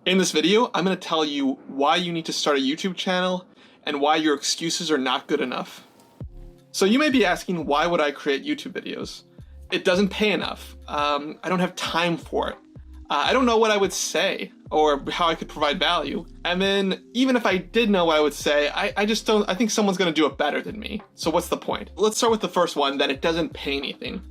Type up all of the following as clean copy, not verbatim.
In this video, I'm going to tell you why you need to start a YouTube channel and why your excuses are not good enough. So you may be asking, why would I create YouTube videos? It doesn't pay enough. I don't have time for it. I don't know what I would say or how I could provide value. And then even if I did know what I would say, I think someone's going to do it better than me. So what's the point? Let's start with the first one, that it doesn't pay anything.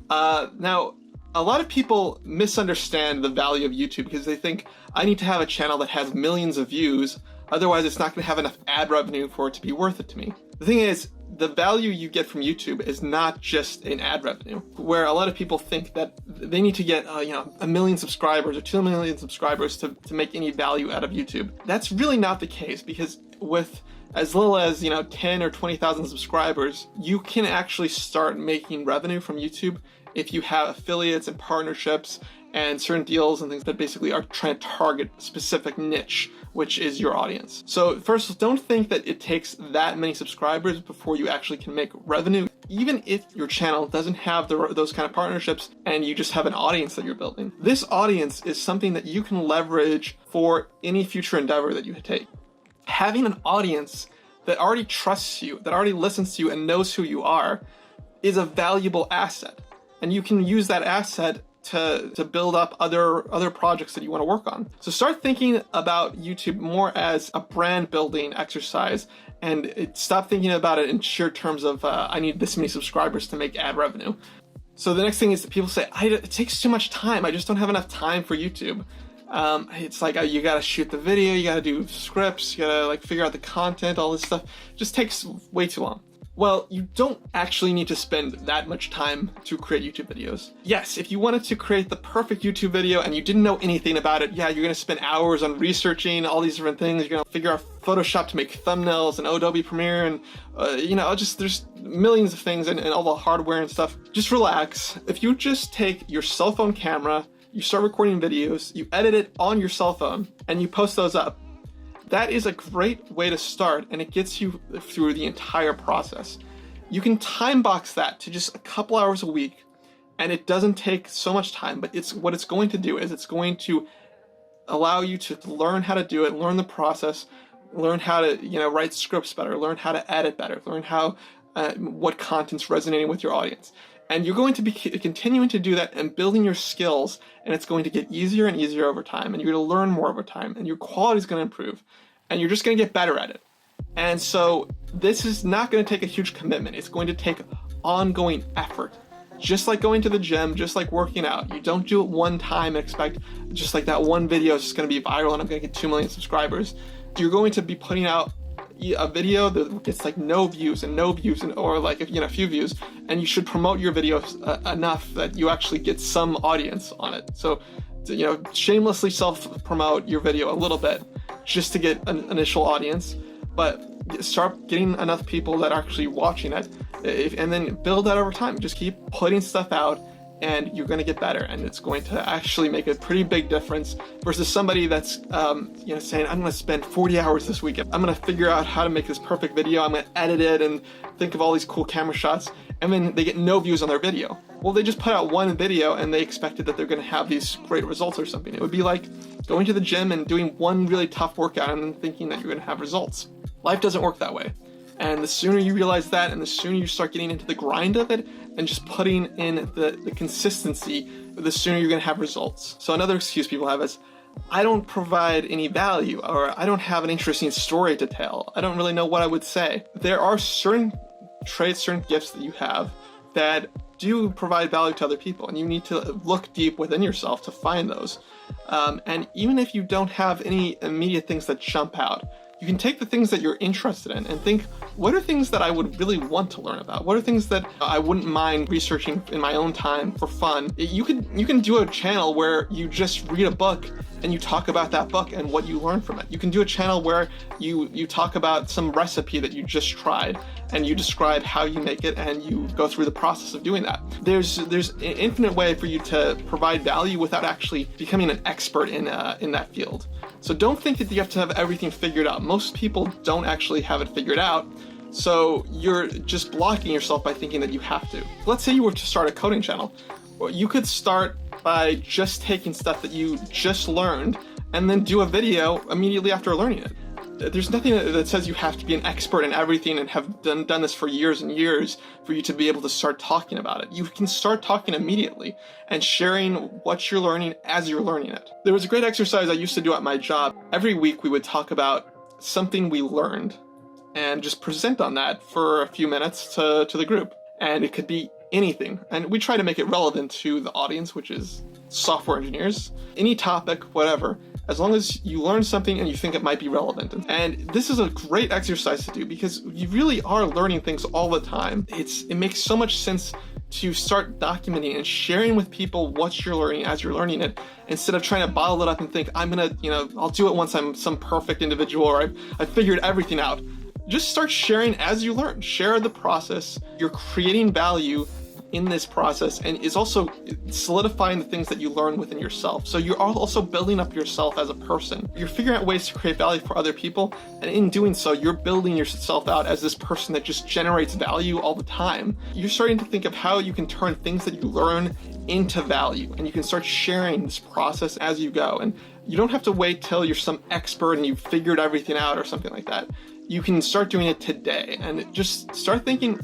Now, a lot of people misunderstand the value of YouTube because they think I need to have a channel that has millions of views, otherwise it's not going to have enough ad revenue for it to be worth it to me. The thing is, the value you get from YouTube is not just in ad revenue, where a lot of people think that they need to get 1 million subscribers or 2 million subscribers to make any value out of YouTube. That's really not the case, because with as little as 10 or 20,000 subscribers, you can actually start making revenue from YouTube if you have affiliates and partnerships and certain deals and things that basically are trying to target a specific niche, which is your audience. So first, don't think that it takes that many subscribers before you actually can make revenue. Even if your channel doesn't have those kind of partnerships and you just have an audience that you're building, this audience is something that you can leverage for any future endeavor that you take. Having an audience that already trusts you, that already listens to you and knows who you are, is a valuable asset. And you can use that asset to build up other projects that you want to work on. So start thinking about YouTube more as a brand building exercise, and stop thinking about it in sheer terms of I need this many subscribers to make ad revenue. So the next thing is that people say, it takes too much time. I just don't have enough time for YouTube. It's like you gotta shoot the video, you gotta do scripts, you gotta figure out the content, all this stuff. It just takes way too long. Well, you don't actually need to spend that much time to create YouTube videos. Yes, if you wanted to create the perfect YouTube video and you didn't know anything about it, yeah, you're gonna spend hours on researching all these different things. You're gonna figure out Photoshop to make thumbnails and Adobe Premiere and, there's millions of things and all the hardware and stuff. Just relax. If you just take your cell phone camera, you start recording videos, you edit it on your cell phone, and you post those up, that is a great way to start, and it gets you through the entire process. You can time box that to just a couple hours a week, and it doesn't take so much time, but what it's going to do is it's going to allow you to learn how to do it, learn the process, learn how to write scripts better, learn how to edit better, learn how what content's resonating with your audience. And you're going to be continuing to do that and building your skills, and it's going to get easier and easier over time, and you're going to learn more over time, and your quality is going to improve, and you're just going to get better at it. And so this is not going to take a huge commitment. It's going to take ongoing effort. Just like going to the gym, just like working out. You don't do it one time and expect just like that one video is just going to be viral and I'm going to get 2 million subscribers. You're going to be putting out a video that gets no views or a few views, and you should promote your videos enough that you actually get some audience on it. So shamelessly self-promote your video a little bit just to get an initial audience, but start getting enough people that are actually watching it, and then build that over time. Just keep putting stuff out, and you're going to get better, and it's going to actually make a pretty big difference versus somebody that's saying, I'm going to spend 40 hours this week. I'm going to figure out how to make this perfect video. I'm going to edit it and think of all these cool camera shots, and then they get no views on their video. Well, they just put out one video and they expected that they're going to have these great results or something. It would be like going to the gym and doing one really tough workout and then thinking that you're going to have results. Life doesn't work that way. And the sooner you realize that, and the sooner you start getting into the grind of it and just putting in the consistency, the sooner you're going to have results. So another excuse people have is, I don't provide any value, or I don't have an interesting story to tell. I don't really know what I would say. There are certain traits, certain gifts that you have that do provide value to other people, and you need to look deep within yourself to find those. And even if you don't have any immediate things that jump out, you can take the things that you're interested in and think, what are things that I would really want to learn about? What are things that I wouldn't mind researching in my own time for fun? You can do a channel where you just read a book and you talk about that book and what you learned from it. You can do a channel where you talk about some recipe that you just tried and you describe how you make it and you go through the process of doing that. There's an infinite way for you to provide value without actually becoming an expert in that field. So don't think that you have to have everything figured out. Most people don't actually have it figured out. So you're just blocking yourself by thinking that you have to. Let's say you were to start a coding channel. Well, you could start by just taking stuff that you just learned and then do a video immediately after learning it. There's nothing that says you have to be an expert in everything and have done this for years and years for you to be able to start talking about it. You can start talking immediately and sharing what you're learning as you're learning it. There was a great exercise I used to do at my job. Every week we would talk about something we learned and just present on that for a few minutes to the group. And it could be anything. And we try to make it relevant to the audience, which is software engineers, any topic, whatever, as long as you learn something and you think it might be relevant. And this is a great exercise to do because you really are learning things all the time. It makes so much sense to start documenting and sharing with people what you're learning as you're learning it, instead of trying to bottle it up and think, I'll do it once I'm some perfect individual or I've figured everything out. Just start sharing as you learn. Share the process. You're creating value in this process, and is also solidifying the things that you learn within yourself. So you're also building up yourself as a person. You're figuring out ways to create value for other people, and in doing so, you're building yourself out as this person that just generates value all the time. You're starting to think of how you can turn things that you learn into value, and you can start sharing this process as you go. And you don't have to wait till you're some expert and you've figured everything out or something like that. You can start doing it today and just start thinking,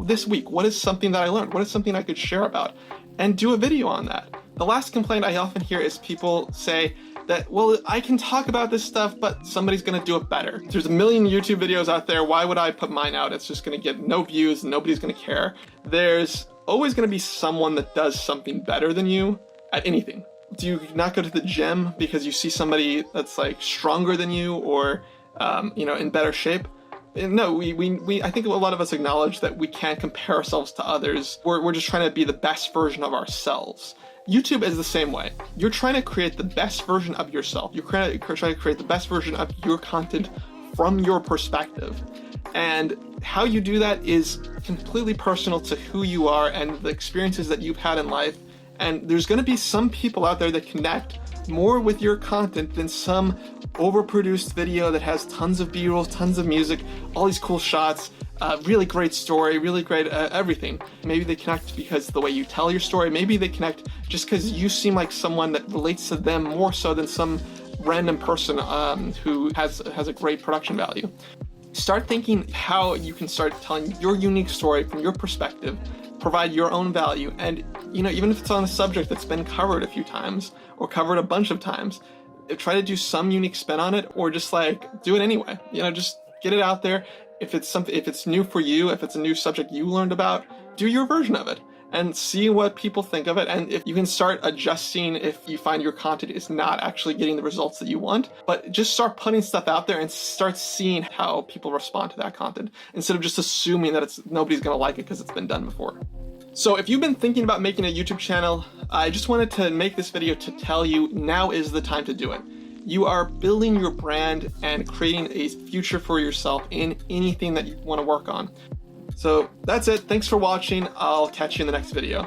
this week, what is something that I learned? What is something I could share about? And do a video on that. The last complaint I often hear is people say that, well, I can talk about this stuff, but somebody's gonna do it better. There's a million YouTube videos out there. Why would I put mine out? It's just gonna get no views, nobody's gonna care. There's always gonna be someone that does something better than you at anything. Do you not go to the gym because you see somebody that's like stronger than you or in better shape? No, I think a lot of us acknowledge that we can't compare ourselves to others. We're just trying to be the best version of ourselves. YouTube is the same way. You're trying to create the best version of yourself. You're trying to create the best version of your content from your perspective. And how you do that is completely personal to who you are and the experiences that you've had in life. And there's going to be some people out there that connect more with your content than some overproduced video that has tons of B-roll, tons of music, all these cool shots, really great story, really great everything. Maybe they connect because of the way you tell your story. Maybe they connect just because you seem like someone that relates to them more so than some random person who has a great production value. Start thinking how you can start telling your unique story from your perspective, provide your own value, and even if it's on a subject that's been covered a few times or covered a bunch of times, try to do some unique spin on it, or just do it anyway. Just get it out there. If it's new for you, if it's a new subject you learned about, do your version of it and see what people think of it. And if you can start adjusting if you find your content is not actually getting the results that you want, but just start putting stuff out there and start seeing how people respond to that content instead of just assuming that nobody's gonna like it because it's been done before. So if you've been thinking about making a YouTube channel, I just wanted to make this video to tell you now is the time to do it. You are building your brand and creating a future for yourself in anything that you want to work on. So that's it. Thanks for watching. I'll catch you in the next video.